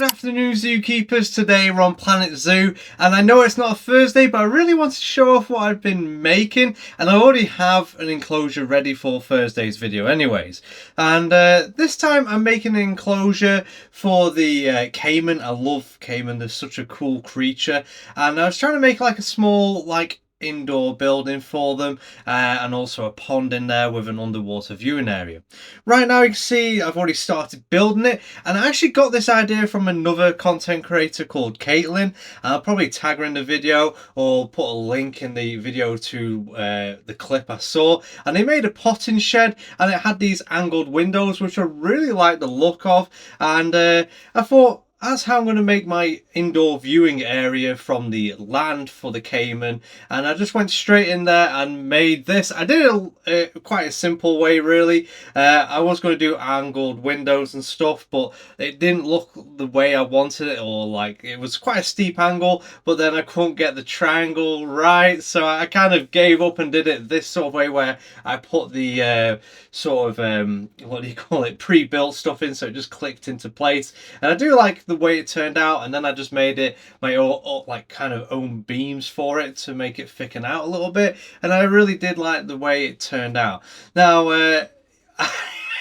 Good afternoon, zookeepers. Today we're on Planet Zoo, and I know it's not a Thursday, but I really wanted to show off what I've been making, and I already have an enclosure ready for Thursday's video anyways. And this time I'm making an enclosure for the Caiman. I love Caiman, they're such a cool creature, and I was trying to make like a small indoor building for them, and also a pond in there with an underwater viewing area. Right now you can see I've already started building it, and I actually got this idea from another content creator called Caitlin, and I'll probably tag her in the video or put a link in the video to the clip I saw. And they made a potting shed, and it had these angled windows which I really like the look of, and I thought that's how I'm going to make my indoor viewing area from the land for the Caiman. And I just went straight in there and made this. I did it quite a simple way really. I was going to do angled windows and stuff, but it didn't look the way I wanted it, or like it was quite a steep angle, but then I couldn't get the triangle right, so I kind of gave up and did it this sort of way where I put the sort of what do you call it, pre-built stuff in, so it just clicked into place. And I do like the way it turned out, and then I just made it my own, like kind of own beams for it to make it thicken out a little bit, and I really did like the way it turned out. Now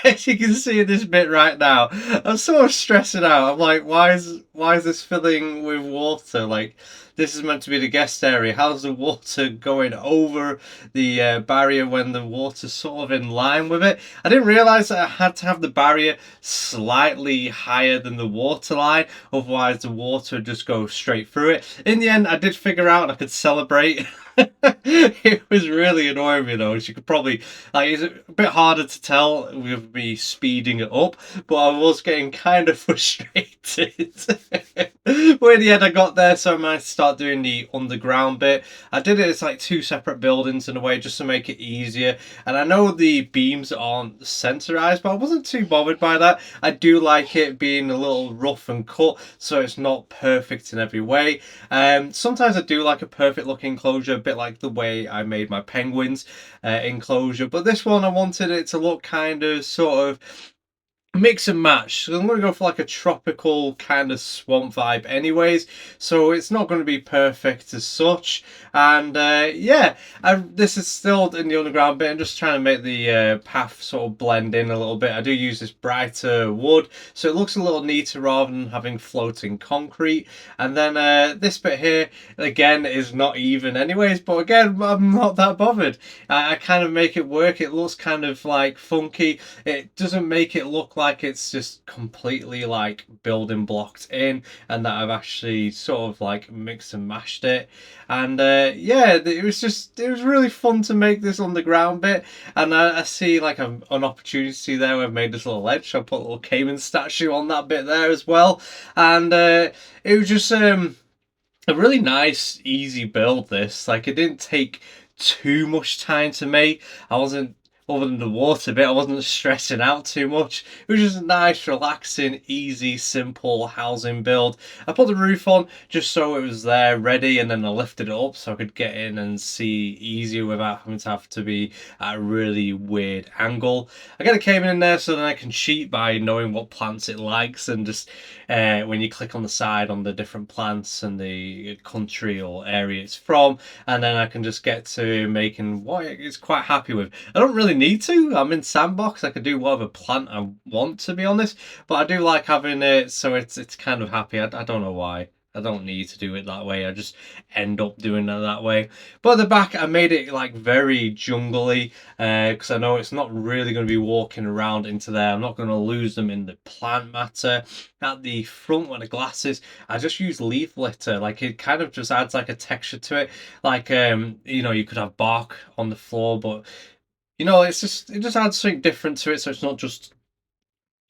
as you can see in this bit right now, I'm sort of stressing out. I'm like, why is this filling with water? Like, this is meant to be the guest area. How's the water going over the barrier when the water's sort of in line with it? I didn't realise that I had to have the barrier slightly higher than the water line, otherwise the water would just go straight through it. In the end, I did figure out I could celebrate. It was really annoying me though, as you could probably, like, it's a bit harder to tell with me speeding it up, but I was getting kind of frustrated. But in the end I got there, so I managed to start doing the underground bit. I did it as like two separate buildings in a way, just to make it easier, and I know the beams aren't centerized, but I wasn't too bothered by that. I do like it being a little rough and cut, so it's not perfect in every way. Sometimes I do like a perfect looking enclosure, a bit like the way I made my penguins enclosure, but this one I wanted it to look kind of sort of mix and match. So I'm going to go for like a tropical kind of swamp vibe anyways, so it's not going to be perfect as such. And yeah, this is still in the underground bit. I'm just trying to make the path sort of blend in a little bit. I do use this brighter wood, so it looks a little neater rather than having floating concrete. And then this bit here again is not even anyways, but again I'm not that bothered. I kind of make it work. It looks kind of like funky. It doesn't make it look like it's just completely like building blocked in, and that I've actually sort of like mixed and mashed it. And yeah, it was really fun to make this underground bit. And I see like an opportunity there where I've made this little ledge, so I put a little Caiman statue on that bit there as well. And it was just a really nice, easy build. This, like, it didn't take too much time to make. I wasn't, other than the water bit, I wasn't stressing out too much. It was just a nice, relaxing, easy, simple housing build. I put the roof on just so it was there ready, and then I lifted it up so I could get in and see easier without having to have to be at a really weird angle. I got a Caiman in there so then I can cheat by knowing what plants it likes, and just when you click on the side on the different plants and the country or area it's from, and then I can just get to making what it's quite happy with. I don't really need to. I'm in sandbox. I could do whatever plant I want, to be honest, but I do like having it so it's kind of happy. I don't know why. I don't need to do it that way. I just end up doing it that way. But at the back, I made it like very jungly, because I know it's not really going to be walking around into there. I'm not going to lose them in the plant matter. At the front where the glass is, I just use leaf litter. Like, it kind of just adds like a texture to it. Like, you know, you could have bark on the floor, but you know, it just adds something different to it. So it's not just,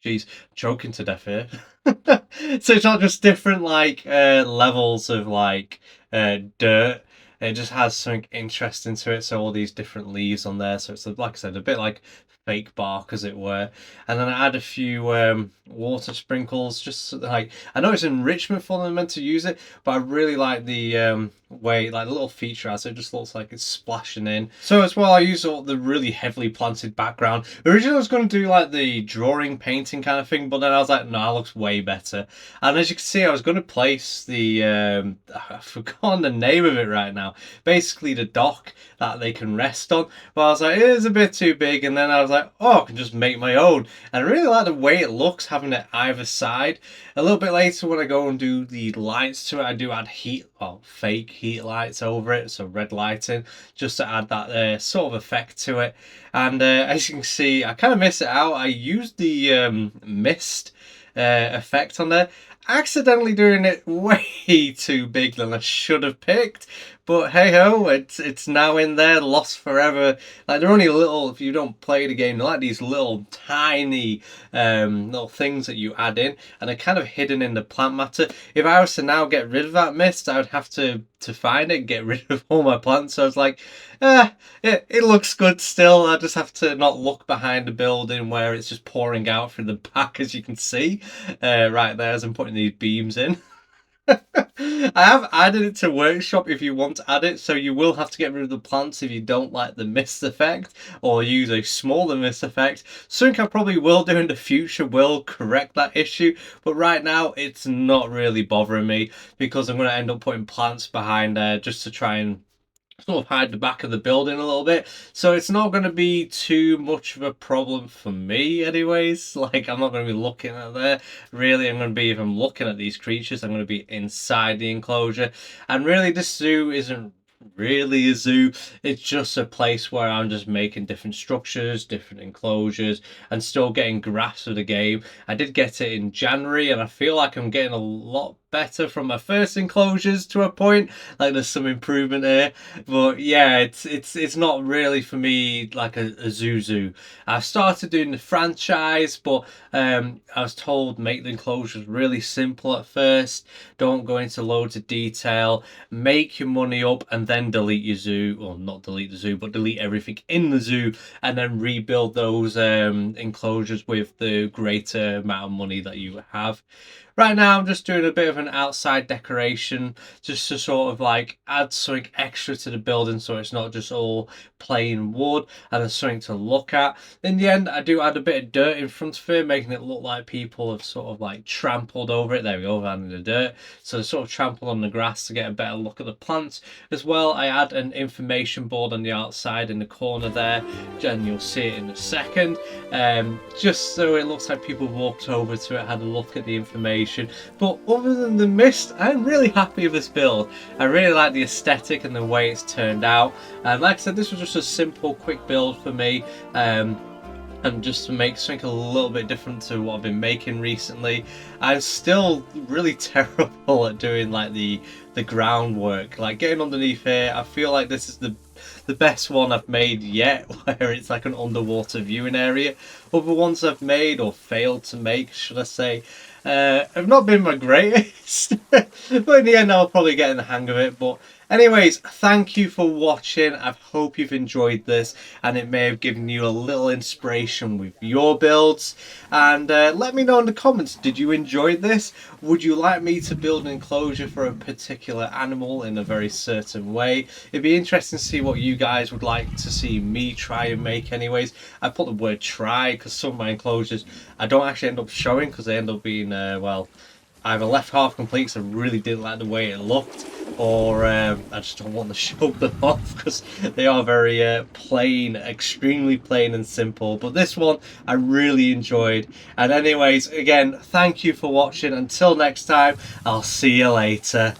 jeez, choking to death here. So it's not just different like levels of like dirt. It just has something interesting to it. So all these different leaves on there. So it's, like I said, a bit like fake bark, as it were. And then I add a few water sprinkles, just like, I know it's enrichment for them meant to use it, but I really like the way, like the little feature as it just looks like it's splashing in. So as well, I use all the really heavily planted background. Originally I was going to do like the drawing painting kind of thing, but then I was like, no, that looks way better. And as you can see, I was going to place the I've forgotten the name of it right now, basically the dock that they can rest on, but I was like, it is a bit too big. And then I was like, oh, I can just make my own. And I really like the way it looks, having it either side. A little bit later when I go and do the lights to it, I do add heat, well, fake heat lights over it, so red lighting, just to add that sort of effect to it. And as you can see, I kind of miss it out. I used the mist effect on there, accidentally doing it way too big than I should have picked. But hey ho, it's now in there, lost forever. Like they're only little, if you don't play the game, they're like these little tiny little things that you add in, and they're kind of hidden in the plant matter. If I was to now get rid of that mist, I would have to find it, get rid of all my plants. So I was like, it looks good still. I just have to not look behind the building where it's just pouring out through the back, as you can see right there as I'm putting these beams in. I have added it to workshop if you want to add it, so you will have to get rid of the plants if you don't like the mist effect, or use a smaller mist effect. Something I probably will do in the future will correct that issue, but right now it's not really bothering me because I'm going to end up putting plants behind there just to try and sort of hide the back of the building a little bit, so it's not going to be too much of a problem for me anyways. Like, I'm not going to be looking at there really. I'm going to be, if I'm looking at these creatures, I'm going to be inside the enclosure. And really, this zoo isn't really a zoo, it's just a place where I'm just making different structures, different enclosures, and still getting grasp of the game. I did get it in January, and I feel like I'm getting a lot better from my first enclosures to a point. Like, there's some improvement here, but yeah, it's not really for me like a zoo. I started doing the franchise, but I was told make the enclosures really simple at first, don't go into loads of detail, make your money up, and then delete your zoo, or not delete the zoo, but delete everything in the zoo, and then rebuild those enclosures with the greater amount of money that you have. Right now I'm just doing a bit of an outside decoration just to sort of like add something extra to the building, so it's not just all plain wood, and there's something to look at. In the end, I do add a bit of dirt in front of it, making it look like people have sort of like trampled over it. There we go, adding the dirt. So they sort of trampled on the grass to get a better look at the plants. As well, I add an information board on the outside in the corner there, and you'll see it in a second. Just so it looks like people walked over to it, had a look at the information. But other than the mist, I'm really happy with this build. I really like the aesthetic and the way it's turned out. And like I said, this was just a simple, quick build for me. And just to make something a little bit different to what I've been making recently. I'm still really terrible at doing like the groundwork. Like getting underneath here, I feel like this is the best one I've made yet, where it's like an underwater viewing area. Other ones I've made, or failed to make, should I say, have not been my greatest. But in the end, I'll probably get in the hang of it. But anyways, thank you for watching. I hope you've enjoyed this, and it may have given you a little inspiration with your builds. And let me know in the comments, did you enjoy this? Would you like me to build an enclosure for a particular animal in a very certain way? It'd be interesting to see what you guys would like to see me try and make anyways. I put the word try because some of my enclosures I don't actually end up showing because they end up being, well, either left half complete because I really didn't like the way it looked, or I just don't want to show them off because they are very plain, extremely plain and simple. But this one I really enjoyed. And anyways, again, thank you for watching. Until next time, I'll see you later.